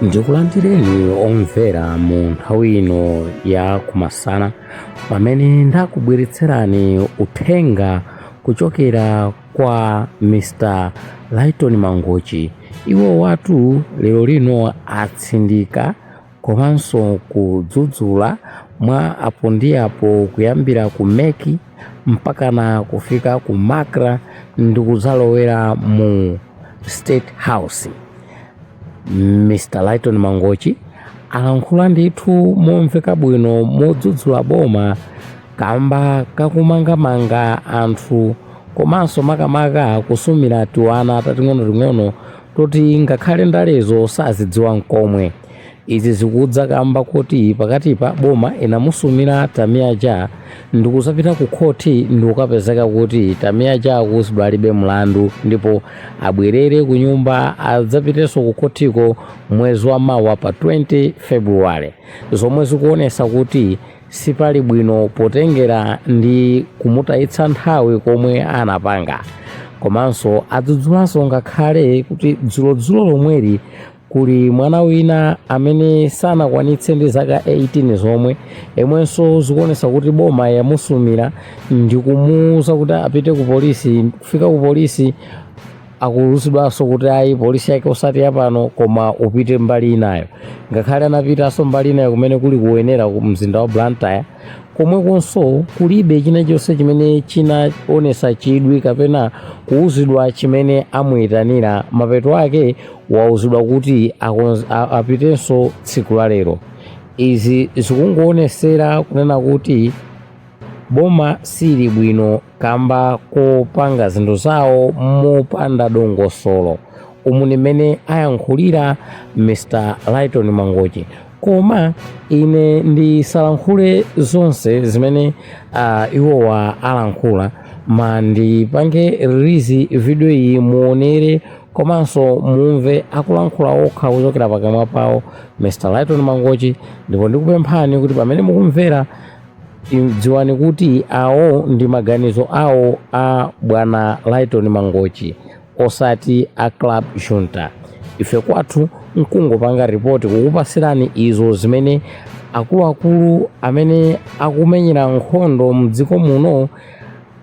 Ndikulandireni omvera mu nthawi ino ya kumasana pamene ndakubweretserani uthenga kuchokera kwa Mr. Lighton Mangochi. Iwo watu lero lino atsindika komanso kudzudzula mwa apo ndi apo kuyambira ku Meki mpaka na kufika ku Makra ndi kudzalowera mu State House. Mr. Lighton Mangochi alankhula ndithu momveka bwino modzudzula boma kamba kakumangamanga anthu komanso makamaka kusumira tiwana tating'onoting'ono toti ngakhale ndalezo sazidziwa nkomwe. Izi zikudza kamba kuti pakatipa boma inamusumira Tamiaja ndi kuzapita ku khoti ndi kukapezeka kuti Tamiaja akuzidwa alibe mlandu ndipo abwerere ku nyumba adzapitenso ku khotiko mwezi wa mawa pa 20 Februwale, zomwe zikuonesa kuti sipali bwino potengera ndi kumutayitsa nthawi komwe anapanga. Komanso adzudzulanso ngakhale kuti dzulo lomweri kuli mwana wina amene sanakwanitse ndi zaka 18 zomwe emwenso zikuonesa kuti boma yamusumira ndi kumuwuza kuti apite ku polisi. Kufika ku polisi akuwuzidwanso kuti ayi polisi yake osati yapano koma upite mbali inayo. Ngakhale anapitanso mbali inayo kumene kuli kuyenera ku mzinda wa Blantyre komwekonso kulibe china chonse chimene chinaonesa chidwi kapena kuwuzidwa chimene amuyitanira. Mapeto ake wauzidwa kuti apitenso tsiku la lero. Izi zikungoonetsera kunena kuti boma sili bwino kamba kopanga zinthu zawo mopanda dongosolo. Umu nimene ayankhulira Mr. Lighton Mangochi. Koma ine ndisalankhule zonse zimene iwowa alankhula ma ndipange release video iyi muonere komanso mumve akulankhula okha kuchokera pakamwa pawo Mr. Lighton Mangochi. Ndipo ndikupemphani kuti pamene mukumvera dziwani kuti awo ndi maganizo awo a bwana Lighton Mangochi osati a Club Junta. Ife kwathu nkungopanga ripoti kukupasirani izo zimene akuluakulu amene akumenyera nkhondo mdziko muno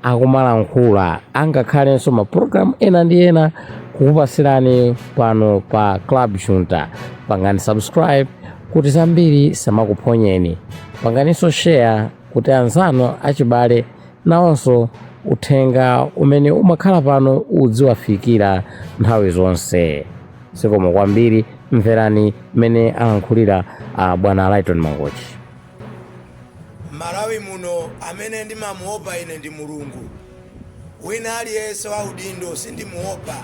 akumalankhula, angakhalenso maprogramu ena ndi ena kukupasirani pano pa Club Junta. Pangani subscribe kuti zambiri samakuphonyeni, panganinso share kuti anzanu achibale nawonso uthenga umene umakhala pano udziwafikira nthawi zonse. Zikomo kwambiri, mverani mene alankhulira bwana Lighton Mangochi. Malawi muno amene ndimamuopa ine ndi Mulungu. Wina aliyense wa udindo sindimuopa,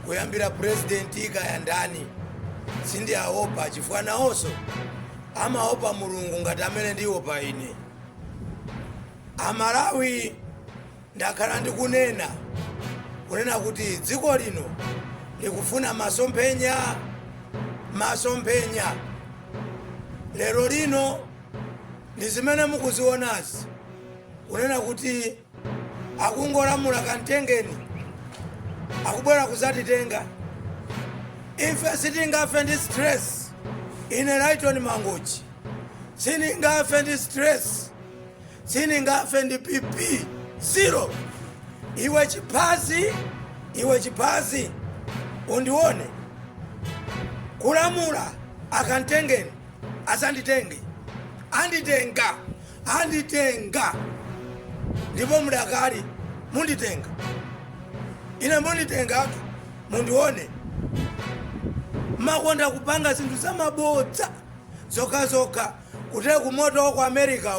kuyambira president kaya ndani sindiaopa chifukwa nawonso amaopa Mulungu ngati amene ndiopa ine. Amalawi ndakhala ndikunena kuti dziko lino likufuna masomphenya. Lero lino ndi zimene mukuzionazi kunena kuti akungolamula kantengeni akubwera kuzatitenga. Ife sitingafe ndi stress. Ine Lighton Mangochi siningafe ndi stress, siningafe ndi PP zero. Iwe chipazi undione kulamula akantengeni asanditenge, anditenga ndipo mudakali munditenga. Ine munditenga mundione makonda kupanga zinthu zamabodza zokazoka kuti kumoto wa ku America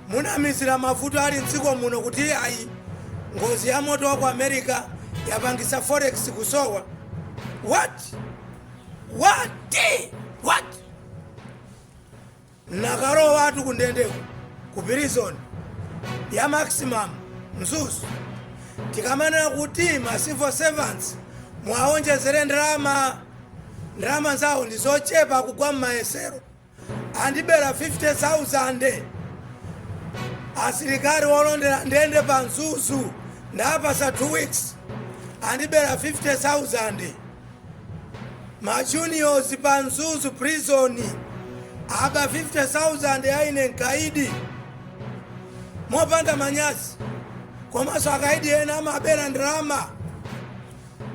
munamizira mafuta ali mdziko muno kuti ayi ngozi ya moto wa ku America yapangisa forex kusowa. What? Nakaro watu kundendeko ku prison ya maximum mzuzu tikamana kuti ma civil servants mwaonjezere ndalama zawo ndizochepa kugwa m'mayesero. Andibera 50,000 asilikali wolondera ndende pa mzuzu ndapasa 2 weeks andibera 50,000. majuniors pa Mzuzu prison aba 50,000 aine nkaidi mopanda manyazi komaso akaidi ena amabera ndrama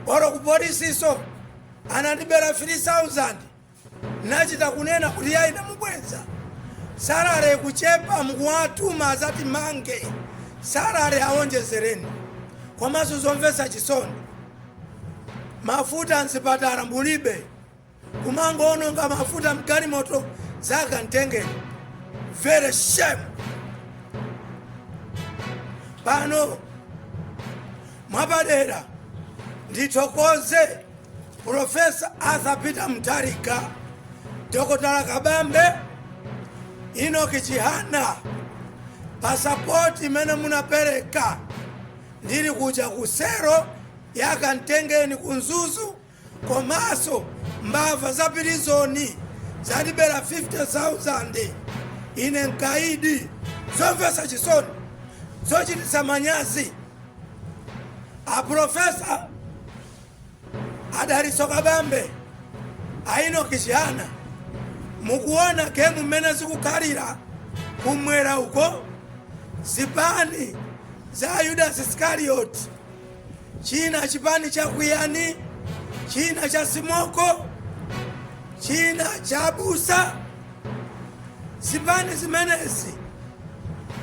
oro kupolisiso anandibera 3,000 nachita kunena kuti yaina mubweza sarare kuchepa mkuwatuma azati mange sarare aonjezereni komaso zomvesa chisoni mafuta nsipatara mbulibe kumango ononga mafuta mkani moto zaka ntengeni very shame pano mwapadera nditokoze Profesa Arthur Peter Mutharika, Dr. Kabambe, Enoch Chihana, pasapoti imene munapereka ndiri kuja kusero yaka ntengeni kunzuzu komaso mbava za pilizoni zadibera 50,000 ine nkaidi zomvesa chisoni zochitisa manyazi a Profesa Adariso Kabambe Enoch Chihana mukuona kemu mene zikukalira kumwera uko zipani za Judas Iscariot, china chipani cha Kuyani, china cha Simoko, china cha Busa, zipani zimenezi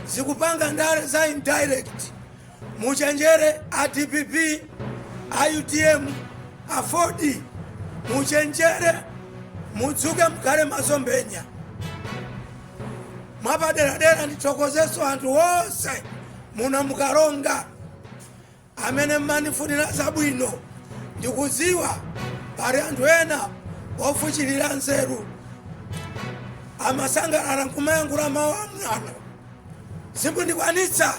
zikupanga ndare za indirect muchenjere ATPP, AUTM, afodi muchenjere mudzuke mkale mazombenya mwapaderadera nditokozeso anthu wose muna mukaronga amene mmanifunira zabwino ndikuziwa pali anthu ena ofuchilira nzeru amasangalala nkumayangula mawu a mwana simundikwanitsa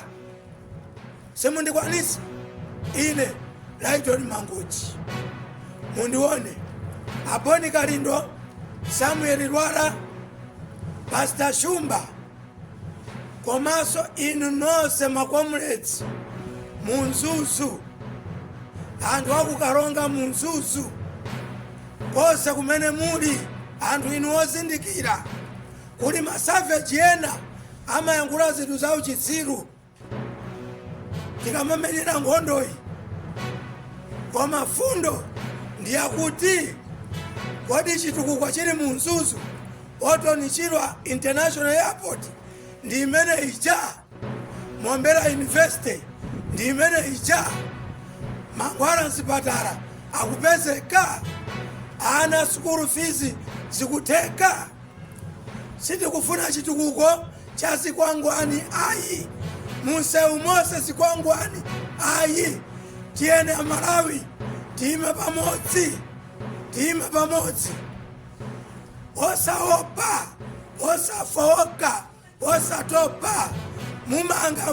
ine Lighton Mangochi mundione Aboni Kalindo, Samuel Rwara, Pastor Shumba komaso inu nonse makomrades munzuzu anthu akukaronga munzuzu kose kumene muli anthu inu ozindikira kuli masavage ena amayankhula zinthu za uchitsiru tikamamenera nkhondoyi koma fundo ndiyakuti kodi chitukuko chili munzuzu otonichirwa International Airport ndi imene ija Mombela University ndi imene ija mangwala nsipatala akupezeka ana school fees zikuteka sitikufuna chitukuko cha zikwangwani ayi munsewu mose zikwangwani ayi tiene Malawi time pamodzi osaopa osafoka osatopa mumanga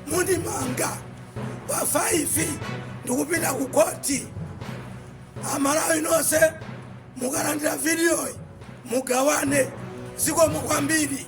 mundimanga pa 5 ndikupita ku koti Amalawi nonse mukalandira video mugawane zikomo kwambiri.